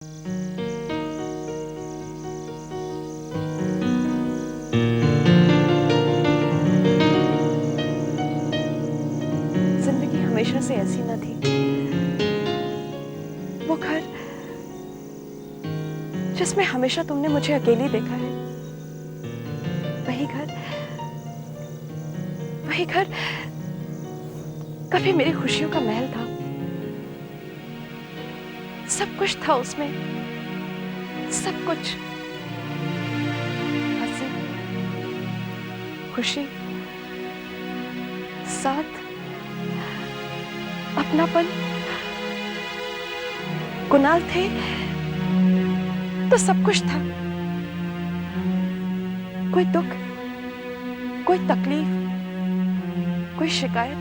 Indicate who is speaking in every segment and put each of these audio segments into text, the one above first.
Speaker 1: जिंदगी हमेशा से ऐसी न थी। वो घर जिसमें हमेशा तुमने मुझे अकेली देखा है, वही घर कभी मेरी खुशियों का महल था। सब कुछ था उसमें, सब कुछ। हंसी, खुशी, साथ, अपनापन। कुणाल थे तो सब कुछ था। कोई दुख, कोई तकलीफ, कोई शिकायत,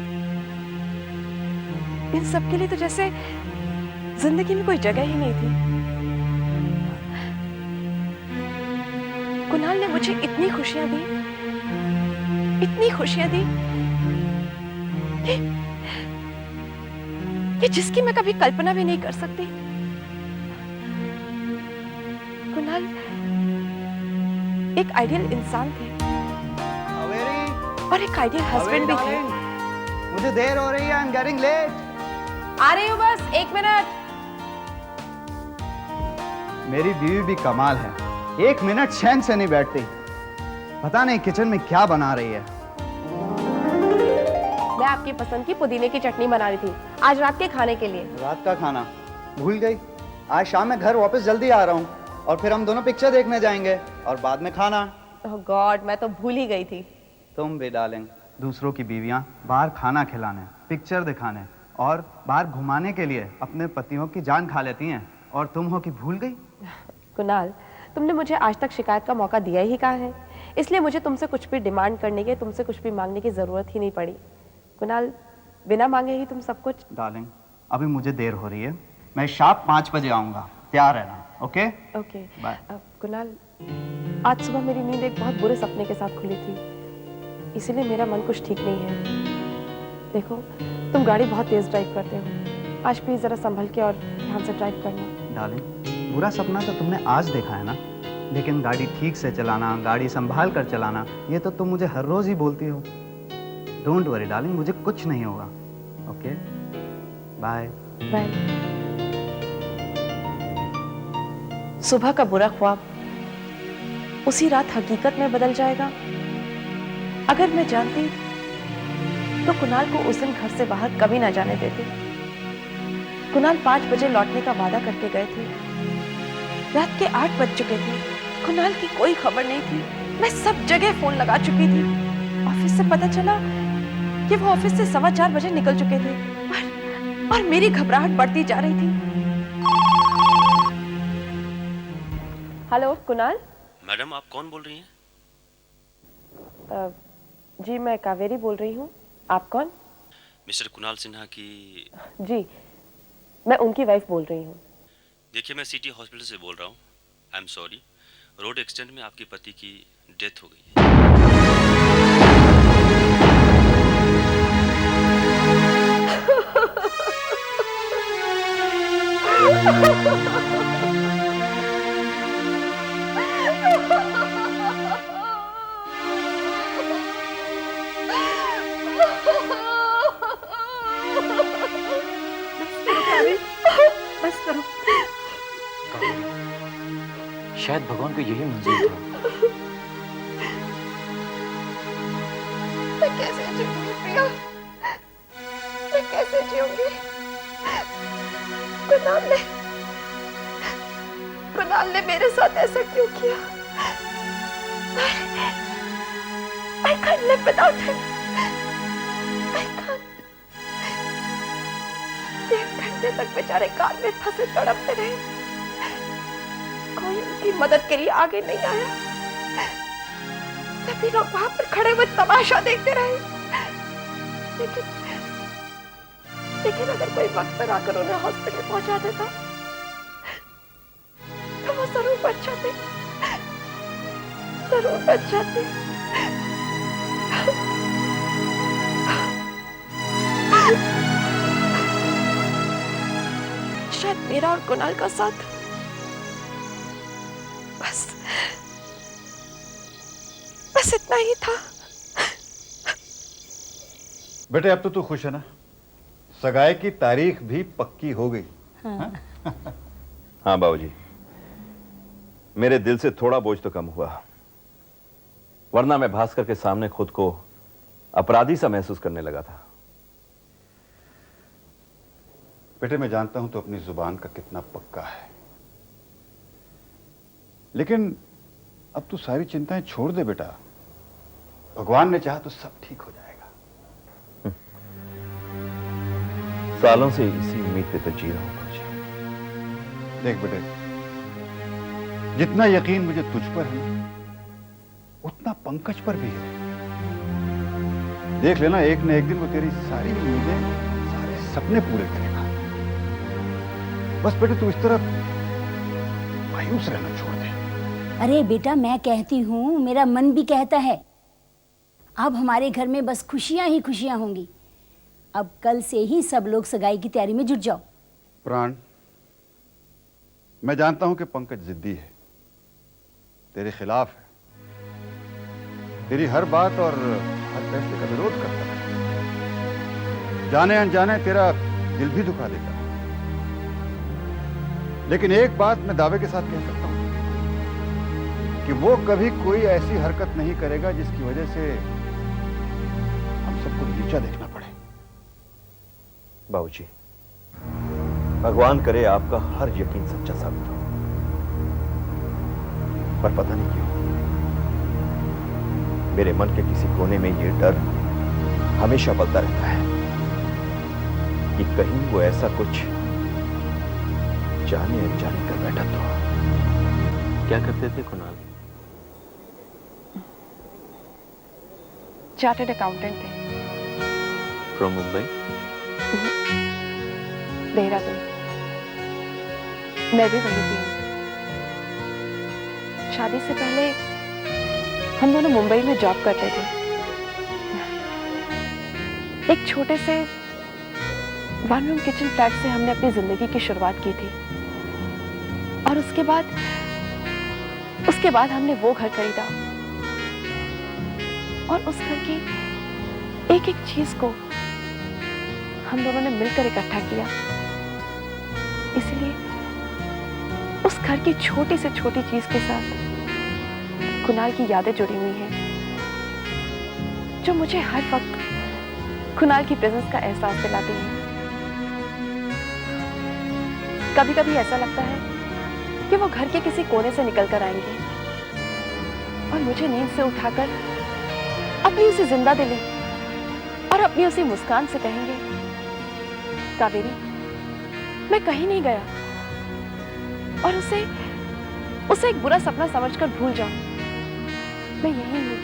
Speaker 1: इन सब के लिए तो जैसे जिंदगी में कोई जगह ही नहीं थी। कुणाल ने मुझे इतनी खुशियां दी, इतनी खुशियां दी कि जिसकी मैं कभी कल्पना भी नहीं कर सकती। कुणाल एक आइडियल इंसान थे और एक आइडियल हस्बैंड भी थे।
Speaker 2: मुझे देर हो रही है, आई एम गेटिंग लेट।
Speaker 1: आ रही हूँ, बस 1 मिनट।
Speaker 2: मेरी बीवी भी कमाल है, 1 मिनट चैन से नहीं बैठती। पता नहीं किचन में क्या बना रही है।
Speaker 1: मैं आपकी पसंद की पुदीने की चटनी बना रही थी आज रात के खाने के लिए।
Speaker 2: रात का खाना भूल गई? आज शाम में घर वापस जल्दी आ रहा हूँ और फिर हम दोनों पिक्चर देखने जाएंगे और बाद में खाना।
Speaker 1: ओह गॉड, मैं तो भूल ही गई थी।
Speaker 2: तुम भी डार्लिंग, दूसरों की बीवियां बाहर खाना खिलाने, पिक्चर दिखाने और बाहर घुमाने के लिए अपने पतियों की जान खा लेती हैं, और तुम हो कि भूल गई।
Speaker 1: कुणाल, तुमने मुझे आज तक शिकायत का मौका दिया ही कहाँ है, इसलिए मुझे तुमसे कुछ भी डिमांड करने की, तुमसे कुछ भी मांगने की जरूरत ही नहीं पड़ी। कुणाल, बिना मांगे ही तुम सब कुछ।
Speaker 2: डार्लिंग, अभी मुझे देर हो रही है, मैं शार्प 5 बजे आऊंगा, तैयार रहना। Okay
Speaker 1: okay
Speaker 2: bye.
Speaker 1: कुणाल, आज सुबह मेरी नींद एक बहुत बुरे सपने के साथ खुली थी, इसीलिए मेरा मन कुछ ठीक नहीं है। देखो, तुम गाड़ी बहुत तेज ड्राइव करते हो, आज प्लीज जरा संभल के और ध्यान से ड्राइव करना।
Speaker 2: डार्लिंग, बुरा सपना तो तुमने आज देखा है ना, लेकिन गाड़ी ठीक से चलाना, गाड़ी संभाल कर चलाना, ये तो तुम मुझे हर रोज ही बोलती हो। डोंट वरी डार्लिंग, मुझे कुछ नहीं होगा। Okay bye
Speaker 1: bye. सुबह का बुरा ख्वाब उसी रात हकीकत में बदल जाएगा। अगर मैं जानती तो कुणाल को उस दिन घर से बाहर कभी ना जाने देती। कुणाल 5 बजे लौटने का वादा करके गए थे, रात के 8 बज चुके थे। कुणाल की कोई खबर नहीं थी। मैं सब जगह फोन लगा चुकी थी। ऑफिस से पता चला कि वो ऑफिस से 4:15 बजे निकल चुके थे, और मेरी घबराहट बढ़ती जा रही थी। हेलो कुणाल।
Speaker 3: मैडम, आप कौन बोल रही हैं?
Speaker 1: जी, मैं कावेरी बोल रही हूँ। आप कौन?
Speaker 3: मिस्टर कुणाल सिन्हा की।
Speaker 1: जी, मैं उनकी वाइफ बोल रही हूँ।
Speaker 3: देखिए, मैं सिटी हॉस्पिटल से बोल रहा हूँ। I am sorry, road accident में आपके पति की डेथ हो गई है।
Speaker 1: बस करो।
Speaker 4: शायद भगवान को यही मंजूर था।
Speaker 1: मैं कैसे जीऊंगी प्रिया, मैं कैसे जीऊंगी? कुणाल ने मेरे साथ ऐसा क्यों किया? I can't live without him. I can't. 1 घंटे तक बेचारे कार में फंसे तड़पते रहे, कोई उनकी मदद के लिए आगे नहीं आया। सभी लोग वहां पर खड़े हुए तमाशा देखते रहे, लेकिन अगर कोई वक्त पर आकर उन्हें हॉस्पिटल पहुंचा देता तो वो जरूर बच जाते, जरूर बच जाते। शायद मेरा और कुणाल का साथ बस इतना ही था।
Speaker 5: बेटे अब तो तू खुश है ना? सगाई की तारीख भी पक्की हो गई।
Speaker 6: हाँ बाबूजी, मेरे दिल से थोड़ा बोझ तो कम हुआ, वरना मैं भास्कर के सामने खुद को अपराधी सा महसूस करने लगा था।
Speaker 5: बेटे मैं जानता हूं तो अपनी जुबान का कितना पक्का है, लेकिन अब तू सारी चिंताएं छोड़ दे बेटा। भगवान ने चाहा तो सब ठीक हो जाएगा।
Speaker 6: सालों से इसी उम्मीद पे तो जी रहा हूं बाबूजी।
Speaker 5: देख बेटे, जितना यकीन मुझे तुझ पर है उतना पंकज पर भी है। देख लेना, एक न एक दिन वो तेरी सारी उम्मीदें, सारे सपने पूरे करेगा। बस बेटे तू इस तरह मायूस रहना छोड़ दे।
Speaker 7: अरे बेटा, मैं कहती हूँ, मेरा मन भी कहता है, अब हमारे घर में बस खुशियां ही खुशियां होंगी। अब कल से ही सब लोग सगाई की तैयारी में जुट जाओ।
Speaker 5: प्राण, मैं जानता हूं कि पंकज जिद्दी है, तेरे खिलाफ है, तेरी हर बात और हर फैसले का विरोध करता है, जाने अनजाने तेरा दिल भी दुखा देता है। लेकिन एक बात मैं दावे के साथ कह सकता हूं कि वो कभी कोई ऐसी हरकत नहीं करेगा जिसकी वजह से हम सबको नीचा देखना पड़े।
Speaker 6: बाबूजी, भगवान करे आपका हर यकीन सच्चा साबित हो, पर पता नहीं क्यों मेरे मन के किसी कोने में यह डर हमेशा पलता रहता है कि कहीं वो ऐसा कुछ जाने अनजाने कर बैठा तो।
Speaker 4: क्या करते थे कुणाल?
Speaker 1: चार्टर्ड अकाउंटेंट थे।
Speaker 4: फ्रॉम मुंबई?
Speaker 1: देहरादून। मैं भी वहीं थी। शादी से पहले हम दोनों मुंबई में जॉब करते थे। एक छोटे से वन रूम किचन फ्लैट से हमने अपनी जिंदगी की शुरुआत की थी, और उसके बाद हमने वो घर खरीदा और उस घर की एक एक चीज को हम दोनों ने मिलकर इकट्ठा किया। इसलिए उस घर की छोटी से छोटी चीज के साथ कुणाल की यादें जुड़ी हुई हैं, जो मुझे हर वक्त कुणाल की प्रेजेंस का एहसास दिलाती हैं। कभी कभी ऐसा लगता है कि वो घर के किसी कोने से निकल कर आएंगे और मुझे नींद से उठाकर अपनी उसी जिंदा दिली और अपनी उसी मुस्कान से कहेंगे, कावेरी मैं कहीं नहीं गया, और उसे एक बुरा सपना समझकर भूल जाओ। मैं यही हूं,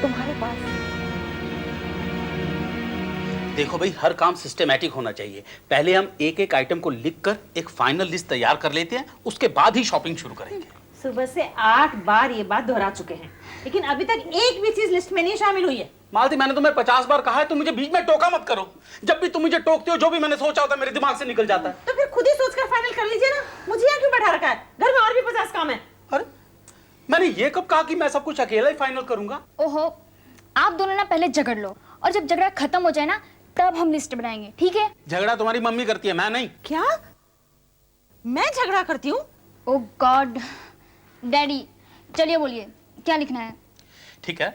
Speaker 1: तुम्हारे पास।
Speaker 8: देखो भाई, हर काम सिस्टमैटिक होना चाहिए। पहले हम एक एक आइटम को लिखकर एक फाइनल लिस्ट तैयार कर लेते हैं, उसके बाद ही शॉपिंग शुरू करेंगे।
Speaker 9: सुबह से 8 बार ये बात दोहरा चुके हैं, लेकिन अभी तक एक भी चीज लिस्ट में नहीं शामिल हुई है।
Speaker 8: मालती, मैंने तुम्हें 50 बार कहा है, तुम मुझे बीच में टोका मत करो। जब भी तुम मुझे टोकते हो, जो भी मैंने सोचा होता है मेरे दिमाग से निकल जाता है।
Speaker 9: तो फिर खुद ही सोचकर फाइनल कर लीजिए ना, मुझे यहाँ क्यों बैठा रखा है? घर में और भी 50 काम है।
Speaker 8: अरे मैंने ये कब कहा कि मैं सब कुछ अकेला ही फाइनल करूंगा?
Speaker 10: ओहो, आप दोनों ना पहले झगड़ लो, और जब झगड़ा खत्म हो जाए ना, तब हम लिस्ट बनाएंगे, ठीक है?
Speaker 8: झगड़ा तुम्हारी मम्मी करती है, मैं नहीं।
Speaker 9: क्या? मैं झगड़ा करती हूँ?
Speaker 10: ओह गॉड। डैडी चलिए बोलिए, क्या लिखना है?
Speaker 8: ठीक है,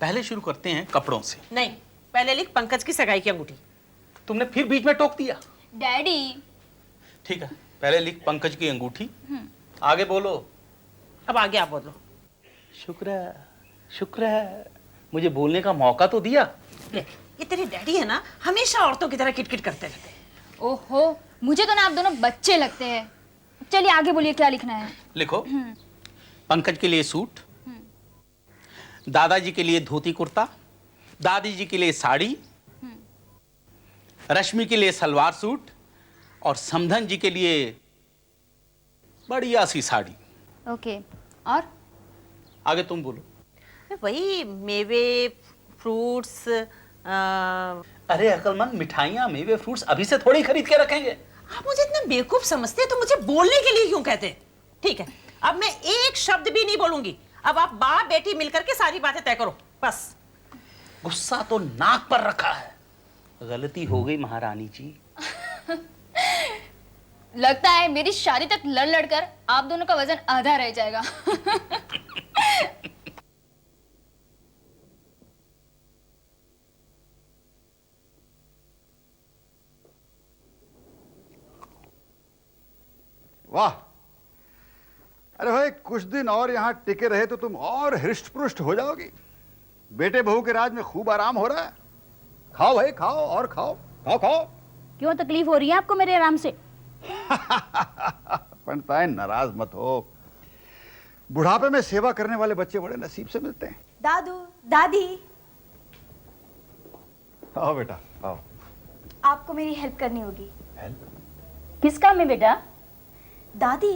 Speaker 8: पहले शुरू करते हैं कपड़ों से।
Speaker 9: नहीं, पहले लिख पंकज की सगाई की अंगूठी।
Speaker 8: तुमने फिर बीच में टोक दिया।
Speaker 10: डैडी
Speaker 8: ठीक है, पहले लिख पंकज की अंगूठी। आगे बोलो।
Speaker 9: अब आगे आप बोलो।
Speaker 8: शुक्र है, मुझे बोलने का मौका तो दिया।
Speaker 9: ले, ये तेरे डैडी है ना, हमेशा औरतों की तरह किटकिट करते रहते हैं।
Speaker 10: ओहो, मुझे तो ना आप दोनों बच्चे लगते हैं। चलिए आगे बोलिए, क्या लिखना है?
Speaker 8: लिखो, पंकज के लिए सूट, दादाजी के लिए धोती कुर्ता, दादी जी के लिए साड़ी, रश्मि के लिए सलवार सूट, और समधन जी के लिए बढ़िया सी साड़ी।
Speaker 10: ओके, और
Speaker 8: आगे तुम बोलो।
Speaker 9: वही मेवे, फ्रूट्स।
Speaker 8: अरे अकलमंद, मिठाइयाँ मेवे फ्रूट्स अभी से थोड़ी खरीद के रखेंगे।
Speaker 9: आप मुझे इतना बेवकूफ समझते हैं तो मुझे बोलने के लिए क्यों कहते? ठीक है, अब मैं एक शब्द भी नहीं बोलूंगी। अब आप बाप बेटी मिलकर के सारी बातें तय करो बस।
Speaker 8: गुस्सा तो नाक पर रखा है। गलती हो गई महारानी जी।
Speaker 10: लगता है मेरी शादी तक लड़ लड़ कर आप दोनों का वजन आधा रह जाएगा।
Speaker 5: वाह, अरे भाई कुछ दिन और यहाँ टिके रहे तो तुम और हृष्ट पुष्ट हो जाओगी। बेटे बहू के राज में खूब आराम हो रहा है। खाओ भाई, खाओ और खाओ, खाओ खाओ।
Speaker 7: क्यों तकलीफ हो रही है आपको मेरे आराम से?
Speaker 5: पंडिताइन नाराज मत हो। बुढ़ापे में सेवा करने वाले बच्चे बड़े नसीब से मिलते हैं।
Speaker 7: दादू, दादी,
Speaker 5: आओ बेटा आओ।
Speaker 7: आपको मेरी हेल्प करनी होगी।
Speaker 5: हेल्प?
Speaker 7: किस काम में बेटा? दादी,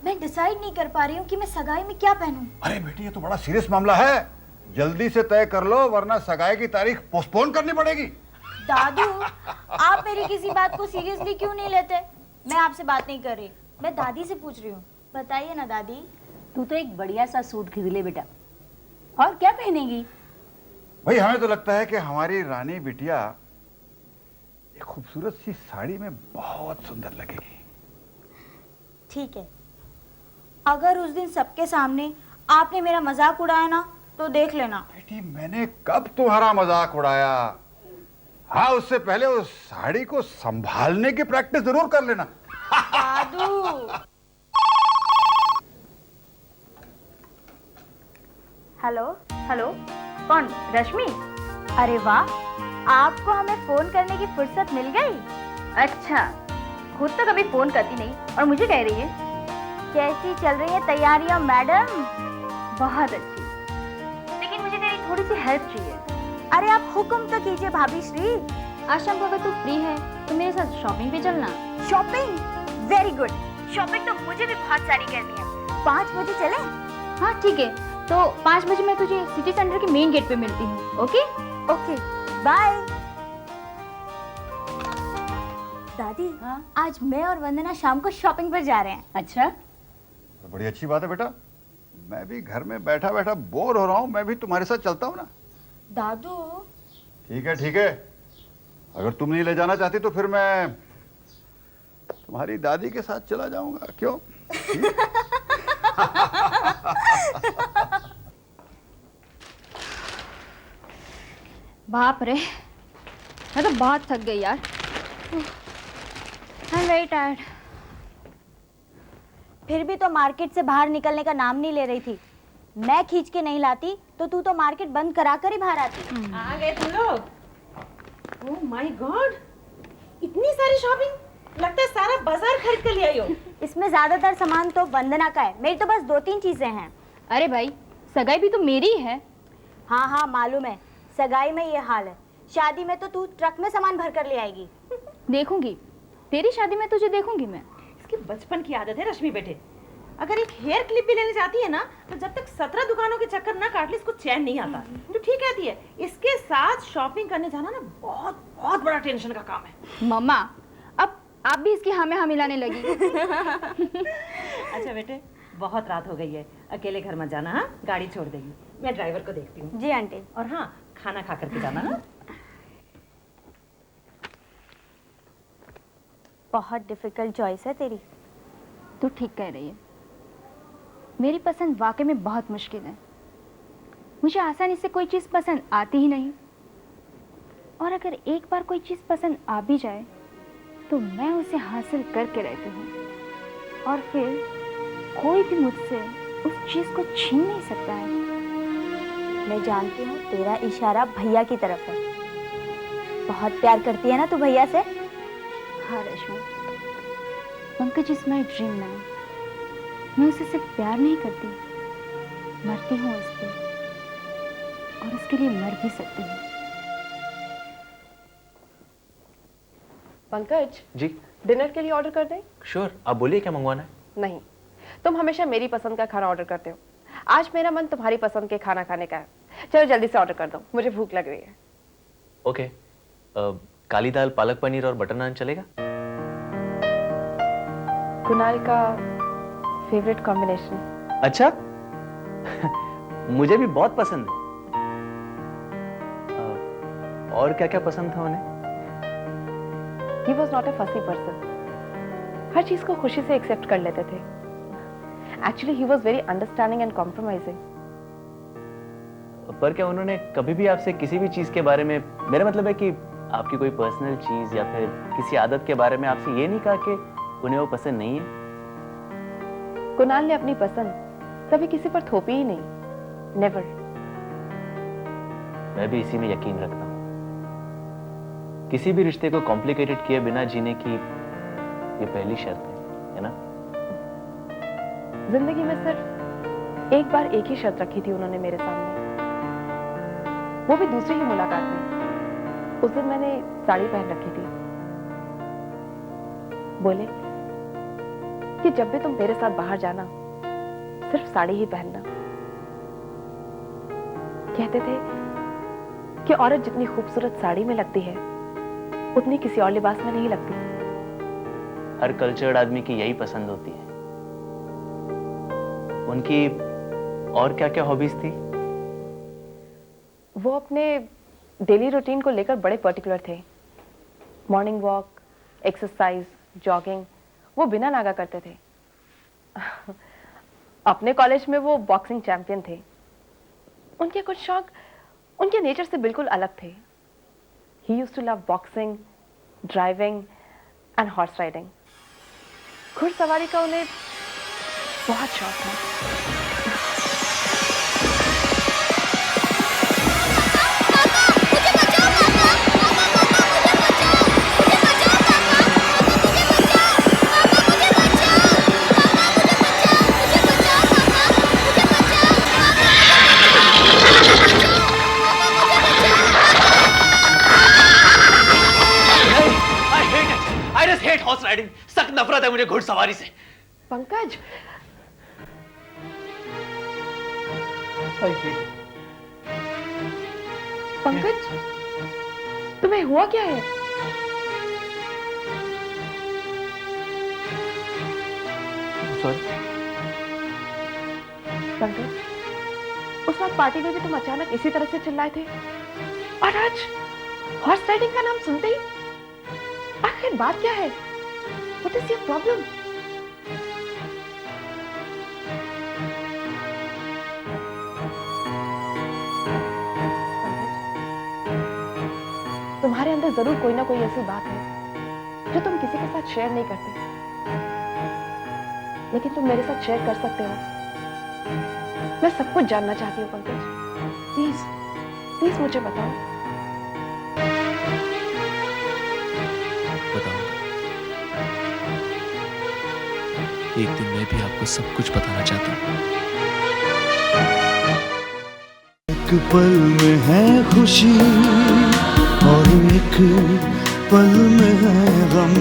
Speaker 7: मैं डिसाइड नहीं कर पा रही हूँ कि मैं सगाई में क्या पहनूं।
Speaker 5: अरे बेटी, ये तो बड़ा सीरियस मामला है। जल्दी से तय कर लो वरना सगाई की तारीख पोस्टपोन करनी पड़ेगी।
Speaker 7: दादू, आप मेरी किसी बात को सीरियसली क्यों नहीं लेते? मैं आपसे बात नहीं कर रही, मैं दादी से पूछ रही हूँ। बताइए ना दादी। तू तो एक बढ़िया सा सूट खरीद ले बेटा। और क्या पहनेगी?
Speaker 5: भाई हमें तो लगता है कि हमारी रानी बिटिया एक खूबसूरत सी साड़ी में बहुत सुंदर लगेगी।
Speaker 7: ठीक है, अगर उस दिन सबके सामने आपने मेरा मजाक उड़ाया ना तो देख लेना।
Speaker 5: बेटी, मैंने कब तुम्हारा मजाक उड़ाया? हाँ, उससे पहले उस साड़ी को संभालने की प्रैक्टिस जरूर कर लेना।
Speaker 7: दादू। हेलो हेलो, कौन? रश्मि? अरे वाह, आपको हमें फोन करने की फुर्सत मिल गई। अच्छा, खुद तो कभी फोन करती नहीं और मुझे कह रही है। कैसी चल रही है तैयारियां मैडम? बहुत अच्छी, लेकिन मुझे तेरी थोड़ी सी हेल्प चाहिए। अरे आप हुक्म तो कीजिए भाभी श्री। आज शाम को अगर तू फ्री है तो मेरे साथ शॉपिंग पे चलना। शॉपिंग? Very good. शॉपिंग तो मुझे भी बहुत सारी करनी है। 5 बजे चले? हाँ ठीक है, तो 5 बजे मैं तुझे सिटी सेंटर के मेन गेट पे मिलती हूँ। Okay okay, bye. दादी, हाँ? आज मैं और वंदना शाम को शॉपिंग पर जा रहे हैं। अच्छा,
Speaker 5: तो बड़ी अच्छी बात है बेटा। मैं भी घर में बैठा बैठा बोर हो रहा हूँ, मैं भी तुम्हारे साथ चलता हूँ ना।
Speaker 7: दादू।
Speaker 5: ठीक है, अगर तुम नहीं ले जाना चाहती तो फिर मैं तुम्हारी दादी के साथ चला जाऊंगा। क्यों?
Speaker 10: बाप रे, मैं तो बहुत थक गई यार। I am very tired.
Speaker 7: फिर भी तो मार्केट से बाहर निकलने का नाम नहीं ले रही थी। मैं खींच के नहीं लाती तो तू तो मार्केट बंद करा कर ही बाहर आती।
Speaker 9: आ गए तुम लोग? ओह माय गॉड, इतनी सारी शॉपिंग! लगता है सारा बाजार खरीद कर ले आई हो।
Speaker 7: इसमें ज्यादातर सामान तो वंदना का है, मेरी तो बस 2-3 चीजें हैं।
Speaker 10: अरे भाई, सगाई भी तो मेरी ही है।
Speaker 7: हाँ हाँ मालूम है, सगाई में ये हाल है। शादी में तो तू ट्रक में सामान भर कर ले आएगी।
Speaker 10: देखूंगी, तेरी शादी में तुझे देखूंगी मैं।
Speaker 9: इसकी बचपन की आदत है रश्मि बेटे। अगर एक हेयर क्लिप भी लेने जाती है ना तो जब तक 17 दुकानों के चक्कर ना काट ले इसको चैन नहीं आता। तो ठीक कहती है, इसके साथ शॉपिंग करने जाना ना बहुत बहुत बड़ा टेंशन का काम है।
Speaker 10: मम्मा, अब आप भी इसकी हाँ में हाँ मिलाने लगी।
Speaker 9: अच्छा बेटे, बहुत रात हो गई है, अकेले घर मत जाना। हाँ, गाड़ी छोड़ देगी, मैं ड्राइवर को देखती हूँ।
Speaker 7: जी आंटी।
Speaker 9: और हाँ, खाना खा करके जाना। हाँ,
Speaker 7: बहुत डिफिकल्ट चॉइस है तेरी।
Speaker 10: तू ठीक कह रही है, मेरी पसंद वाकई में बहुत मुश्किल है। मुझे आसानी से कोई चीज़ पसंद आती ही नहीं, और अगर एक बार कोई चीज़ पसंद आ भी जाए तो मैं उसे हासिल करके रहती हूँ, और फिर कोई भी मुझसे उस चीज़ को छीन नहीं सकता है। मैं जानती हूँ तेरा इशारा भैया की तरफ है। बहुत प्यार करती है ना तू भैया से? हाँ Rashmi, Pankaj is my dream man. मैं उसे सिर्फ प्यार नहीं करती, मरती हूँ उस पर, और उसके लिए मर भी सकती हूँ।
Speaker 1: पंकज
Speaker 4: जी
Speaker 1: डिनर के लिए ऑर्डर कर दें?
Speaker 4: श्योर, आप बोलिए क्या मंगवाना है।
Speaker 1: नहीं, तुम हमेशा मेरी पसंद का खाना ऑर्डर करते हो। आज मेरा मन तुम्हारी पसंद के खाना खाने का है। चलो जल्दी से ऑर्डर कर दो, मुझे भूख लग रही है।
Speaker 4: ओके, काली दाल, पालक पनीर और बटर नान चलेगा।
Speaker 1: कुणाल का फेवरेट कॉम्बिनेशन।
Speaker 4: अच्छा मुझे भी बहुत पसंद है। और क्या क्या पसंद था उन्हें?
Speaker 1: He was not a fussy person. हर चीज को खुशी से एक्सेप्ट कर लेते थे। Actually, he was very understanding and compromising.
Speaker 4: पर क्या उन्होंने कभी भी आपसे किसी भी चीज के बारे में, मेरा मतलब है कि आपकी कोई पर्सनल चीज या फिर किसी आदत के बारे में आपसे ये नहीं कहा कि उन्हें वो पसंद नहीं है?
Speaker 1: कुणाल ने अपनी पसंद कभी किसी पर थोपी ही नहीं। नेवर।
Speaker 4: मैं भी इसी में यकीन रखता हूँ। किसी भी रिश्ते को कॉम्प्लिकेटेड किए बिना जीने की ये पहली शर्त है ना?
Speaker 1: जिंदगी में सिर्फ एक बार एक ही शर्त रखी थी उन्होंने मेरे सामने, वो भी दूसरी ही मुलाकात में। उस दिन मैंने साड़ी पहन रखी थी। बोले कि जब भी तुम मेरे साथ बाहर जाना सिर्फ साड़ी ही पहनना। कहते थे कि औरत जितनी खूबसूरत साड़ी में लगती है उतनी किसी और लिबास में नहीं लगती।
Speaker 4: हर कल्चर्ड आदमी की यही पसंद होती है। उनकी और क्या क्या हॉबीज थी?
Speaker 1: वो अपने डेली रूटीन को लेकर बड़े पर्टिकुलर थे। मॉर्निंग वॉक, एक्सरसाइज, जॉगिंग वो बिना नागा करते थे। अपने कॉलेज में वो बॉक्सिंग चैंपियन थे। उनके कुछ शौक उनके नेचर से बिल्कुल अलग थे। He used to love boxing, driving and horse riding. घुड़सवारी का उन्हें बहुत शौक था।
Speaker 4: हॉर्स राइडिंग, सख्त नफरत है मुझे घुड़सवारी से।
Speaker 1: पंकज, पंकज, तुम्हें हुआ क्या है?
Speaker 4: सॉरी
Speaker 1: पंकज, उस वक्त पार्टी में भी तुम अचानक इसी तरह से चिल्लाए थे और आज हॉर्स राइडिंग का नाम सुनते ही आखिर बात क्या है? What is your problem? तुम्हारे अंदर जरूर कोई ना कोई ऐसी बात है जो तुम किसी के साथ शेयर नहीं करते, लेकिन तुम मेरे साथ शेयर कर सकते हो। मैं सब कुछ जानना चाहती हूँ पंकज। प्लीज प्लीज मुझे बताओ।
Speaker 11: एक दिन मैं भी आपको सब कुछ बताना चाहता हूँ।
Speaker 12: एक पल में है खुशी और एक पल में है गम।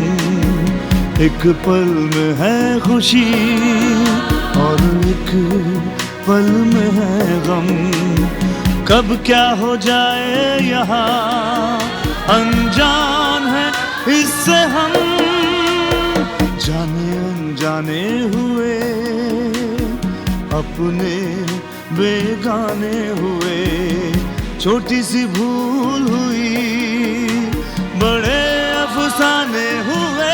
Speaker 12: एक पल में है खुशी और एक पल में है गम। कब क्या हो जाए यहाँ अनजान है इससे हम। जाने अनजाने हुए अपने बेगाने हुए। छोटी सी भूल हुई बड़े अफसाने हुए।